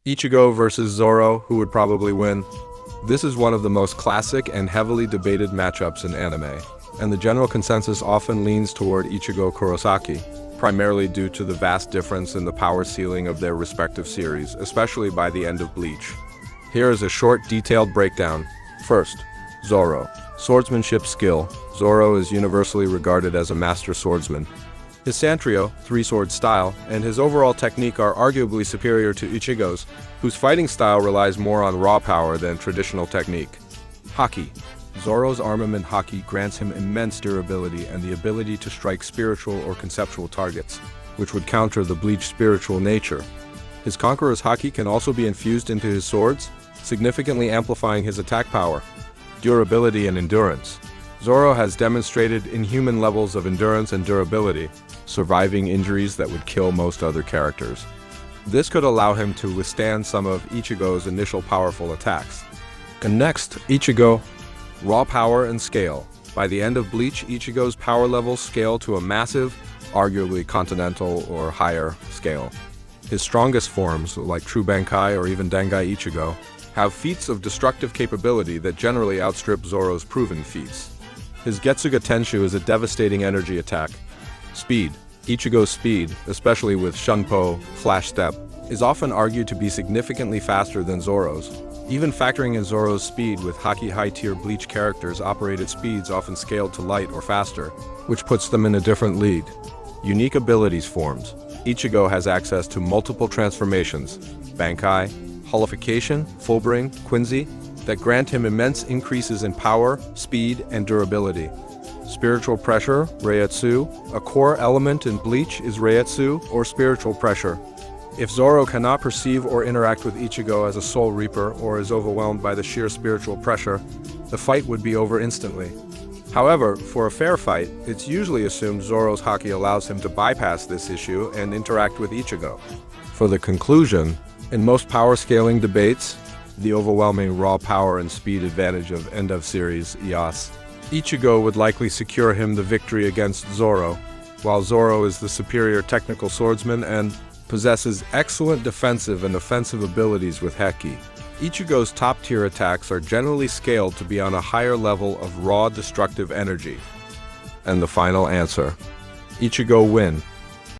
Ichigo versus Zoro, who would probably win? This is one of the most classic and heavily debated matchups in anime, and the general consensus often leans toward Ichigo Kurosaki, primarily due to the vast difference in the power ceiling of their respective series, especially by the end of Bleach. Here is a short, detailed breakdown. First, Zoro. Swordsmanship skill. Zoro is universally regarded as a master swordsman. His Santrio, three-sword style, and his overall technique are arguably superior to Ichigo's, whose fighting style relies more on raw power than traditional technique. Haki. Zoro's armament haki grants him immense durability and the ability to strike spiritual or conceptual targets, which would counter the Bleach spiritual nature. His Conqueror's haki can also be infused into his swords, significantly amplifying his attack power. Durability and endurance. Zoro has demonstrated inhuman levels of endurance and durability, surviving injuries that would kill most other characters. This could allow him to withstand some of Ichigo's initial powerful attacks. And next, Ichigo. Raw power and scale. By the end of Bleach, Ichigo's power levels scale to a massive, arguably continental or higher scale. His strongest forms, like True Bankai or even Dangai Ichigo, have feats of destructive capability that generally outstrip Zoro's proven feats. His Getsuga Tenshu is a devastating energy attack. Speed. Ichigo's speed, especially with Shunpo, Flash Step, is often argued to be significantly faster than Zoro's. Even factoring in Zoro's speed with Haki high-tier Bleach characters operate at speeds often scaled to light or faster, which puts them in a different league. Unique abilities forms. Ichigo has access to multiple transformations, Bankai, Holification, Fullbring, Quincy, that grant him immense increases in power, speed, and durability. Spiritual pressure, Reiatsu. A core element in Bleach is Reiatsu, or spiritual pressure. If Zoro cannot perceive or interact with Ichigo as a Soul Reaper or is overwhelmed by the sheer spiritual pressure, the fight would be over instantly. However, for a fair fight, it's usually assumed Zoro's haki allows him to bypass this issue and interact with Ichigo. For the conclusion, in most power scaling debates, the overwhelming raw power and speed advantage of end of series EOS, Ichigo would likely secure him the victory against Zoro, while Zoro is the superior technical swordsman and possesses excellent defensive and offensive abilities with Heki. Ichigo's top-tier attacks are generally scaled to be on a higher level of raw destructive energy. And the final answer. Ichigo win.